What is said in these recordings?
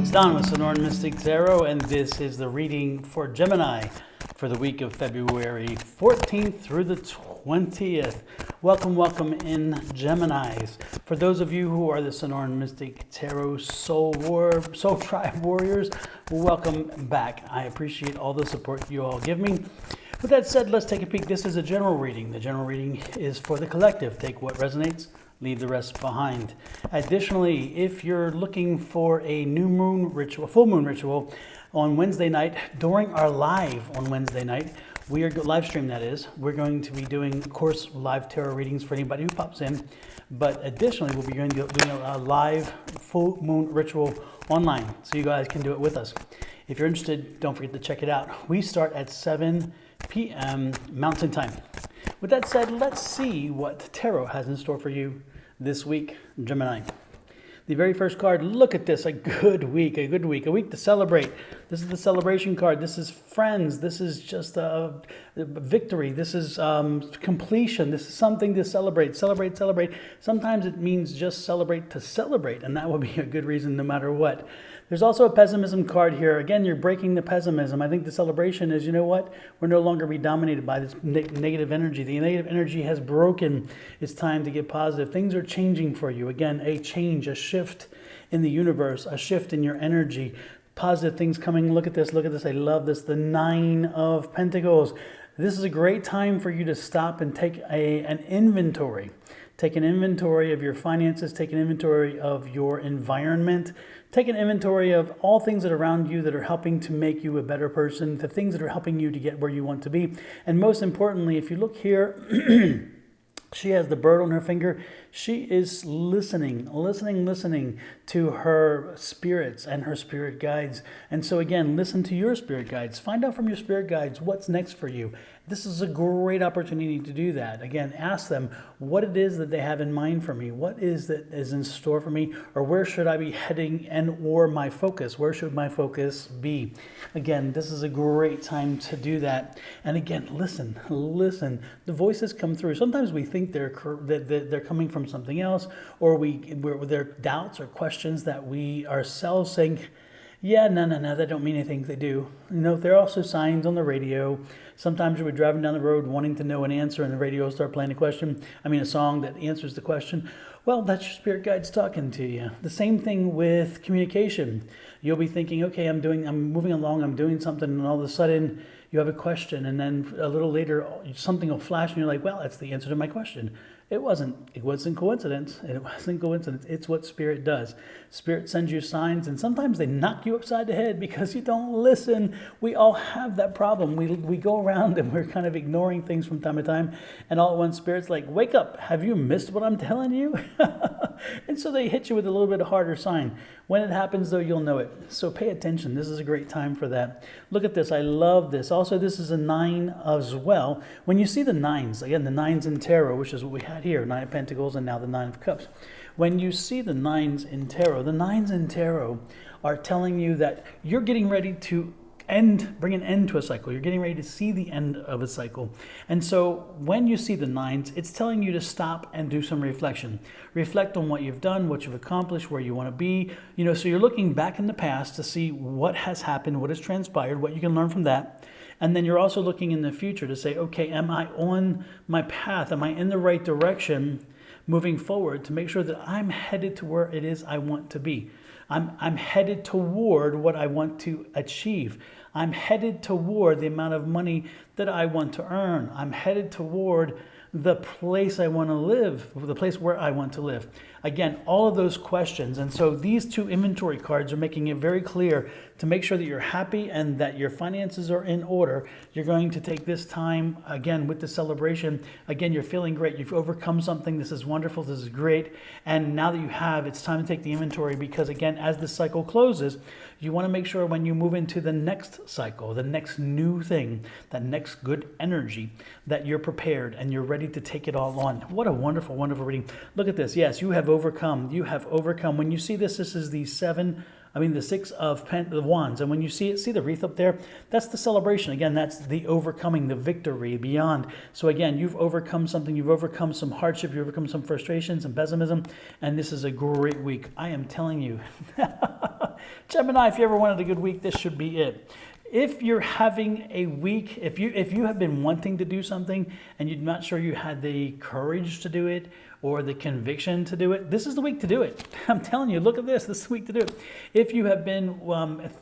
It's Don with Sonoran Mystic Tarot, and this is the reading for Gemini for the week of February 14th through the 20th. Welcome in Geminis. For those of you who are the Sonoran Mystic Tarot Soul Tribe Warriors, welcome back. I appreciate all the support you all give me. With that said, let's take a peek. This is a general reading. The general reading is for the collective. Take what resonates, leave the rest behind. Additionally, if you're looking for a new moon ritual, full moon ritual on Wednesday night, during our live on Wednesday night, we are live stream, that is. We're going to be doing, of course, live tarot readings for anybody who pops in. But additionally, we'll be doing a live full moon ritual online, so you guys can do it with us. If you're interested, don't forget to check it out. We start at 7 p.m. Mountain Time. With that said, let's see what tarot has in store for you this week, Gemini. The very first card, look at this, a good week, a week to celebrate. This is the celebration card. This is friends. This is just a victory. This is completion. This is something to celebrate. Sometimes it means just celebrate to celebrate, and that will be a good reason no matter what. There's also a pessimism card here. Again, you're breaking the pessimism. I think the celebration is, you know what? We're no longer be dominated by this negative energy. The negative energy has broken. It's time to get positive. Things are changing for you. Again, a change, a shift in the universe, a shift in your energy. Positive things coming. Look at this. I love this. The 9 of Pentacles. This is a great time for you to stop and take an inventory. Take an inventory of your finances. Take an inventory of your environment. Take an inventory of all things that are around you that are helping to make you a better person, the things that are helping you to get where you want to be. And most importantly, if you look here, she has the bird on her finger. She is listening to her spirits and her spirit guides. And so again, listen to your spirit guides. Find out from your spirit guides what's next for you. This is a great opportunity to do that. Again, ask them what it is that they have in mind for me. What is that is in store for me? Or where should I be heading or my focus? Where should my focus be? Again, this is a great time to do that. And again, listen. The voices come through. Sometimes we think they're coming from something else, or they're doubts or questions that we ourselves think, yeah, no, that don't mean anything. They do. You know, there are also signs on the radio. Sometimes you'll be driving down the road wanting to know an answer, and the radio will start playing a song that answers the question. Well, that's your spirit guides talking to you. The same thing with communication. You'll be thinking, okay, I'm moving along, I'm doing something, and all of a sudden you have a question, and then a little later something will flash, and you're like, well, that's the answer to my question. It wasn't coincidence. It's what Spirit does. Spirit sends you signs, and sometimes they knock you upside the head because you don't listen. We all have that problem. We go around and we're kind of ignoring things from time to time, and all at once Spirit's like, wake up, have you missed what I'm telling you? And so they hit you with a little bit harder sign. When it happens, though, you'll know it. So pay attention. This is a great time for that. Look at this. I love this. Also, this is a 9 as well. When you see the 9s, again, the 9s in tarot, which is what we had here, 9 of Pentacles and now the 9 of Cups. When you see the 9s in tarot are telling you that you're getting ready to bring an end to a cycle. You're getting ready to see the end of a cycle. And so when you see the 9s, it's telling you to stop and do some reflection. Reflect on what you've done, what you've accomplished, where you want to be. So you're looking back in the past to see what has happened, what has transpired, what you can learn from that. And then you're also looking in the future to say, okay, am I on my path? Am I in the right direction moving forward to make sure that I'm headed to where it is I want to be? I'm headed toward what I want to achieve. I'm headed toward the amount of money that I want to earn. I'm headed toward the place I want to live, the place where I want to live. Again, all of those questions. And so these 2 inventory cards are making it very clear to make sure that you're happy and that your finances are in order. You're going to take this time, again, with the celebration. Again, you're feeling great. You've overcome something. This is wonderful. This is great. And now that you have, it's time to take the inventory because, again, as the cycle closes, you want to make sure when you move into the next cycle, the next new thing, that next good energy, that you're prepared and you're ready to take it all on. What a wonderful, wonderful reading. Look at this. Yes, you have overcome. You have overcome. When you see this is the 6 of the wands. And when you see the wreath up there, that's the celebration. Again, that's the overcoming, the victory beyond. So again, you've overcome something. You've overcome some hardship. You've overcome some frustration, some pessimism. And this is a great week. I am telling you. Gemini, if you ever wanted a good week, this should be it. If you're having a week, if you have been wanting to do something and you're not sure you had the courage to do it or the conviction to do it, this is the week to do it. I'm telling you, look at this is the week to do it. If you have been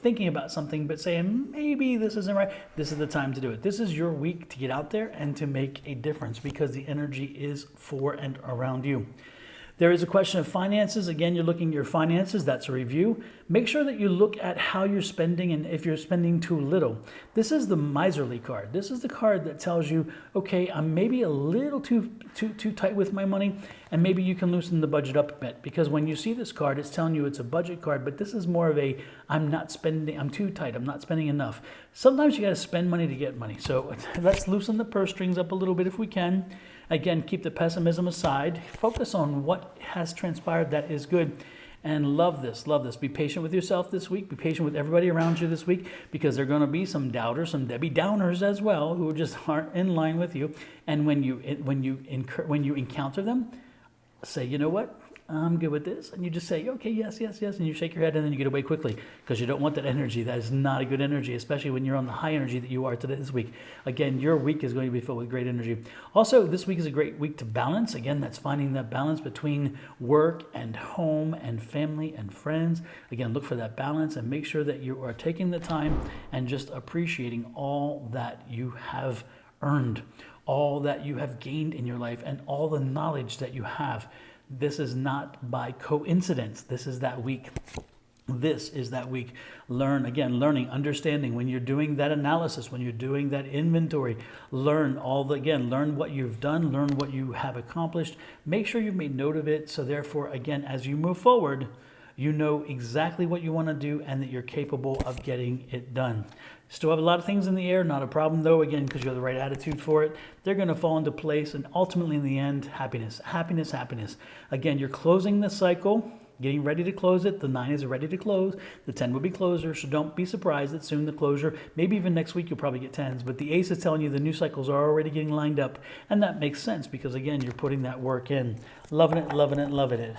thinking about something but saying, maybe this isn't right, this is the time to do it. This is your week to get out there and to make a difference because the energy is for and around you. There is a question of finances. Again, you're looking at your finances. That's a review. Make sure that you look at how you're spending and if you're spending too little. This is the miserly card. This is the card that tells you, okay, I'm maybe a little too tight with my money, and maybe you can loosen the budget up a bit. Because when you see this card, it's telling you it's a budget card, but this is more of a, I'm too tight, I'm not spending enough. Sometimes you got to spend money to get money. So let's loosen the purse strings up a little bit if we can. Again, keep the pessimism aside. Focus on what has transpired that is good. And love this, love this. Be patient with yourself this week. Be patient with everybody around you this week because there are going to be some doubters, some Debbie Downers as well who just aren't in line with you. And when you encounter them, say, you know what? I'm good with this. And you just say, okay, yes, yes, yes. And you shake your head and then you get away quickly because you don't want that energy. That is not a good energy, especially when you're on the high energy that you are today this week. Again, your week is going to be filled with great energy. Also, this week is a great week to balance. Again, that's finding that balance between work and home and family and friends. Again, look for that balance and make sure that you are taking the time and just appreciating all that you have earned, all that you have gained in your life, and all the knowledge that you have. This is not by coincidence. This is that week. This is that week. Learning, understanding. When you're doing that analysis, when you're doing that inventory, learn what you've done, learn what you have accomplished. Make sure you've made note of it. So therefore, again, as you move forward, you know exactly what you want to do and that you're capable of getting it done. Still have a lot of things in the air, not a problem though, again, because you have the right attitude for it. They're going to fall into place, and ultimately in the end, happiness, happiness, happiness. Again, you're closing the cycle, getting ready to close it. The 9 is ready to close. The 10 will be closer, so don't be surprised that soon the closure, maybe even next week you'll probably get 10s, but the ace is telling you the new cycles are already getting lined up, and that makes sense because, again, you're putting that work in. Loving it, loving it, loving it.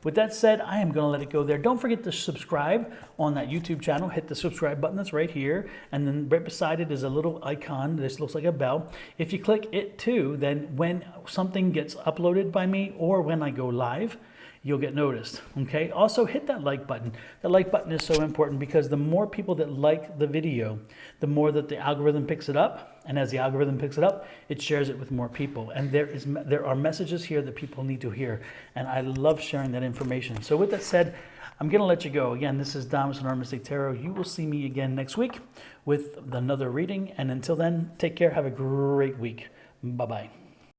With that said, I am going to let it go there. Don't forget to subscribe on that YouTube channel. Hit the subscribe button that's right here. And then right beside it is a little icon. This looks like a bell. If you click it too, then when something gets uploaded by me or when I go live, you'll get noticed, okay? Also, hit that like button. The like button is so important because the more people that like the video, the more that the algorithm picks it up. And as the algorithm picks it up, it shares it with more people. And there are messages here that people need to hear. And I love sharing that information. So with that said, I'm going to let you go. Again, this is Dom with Sonoran Mystic Tarot. You will see me again next week with another reading. And until then, take care. Have a great week. Bye-bye.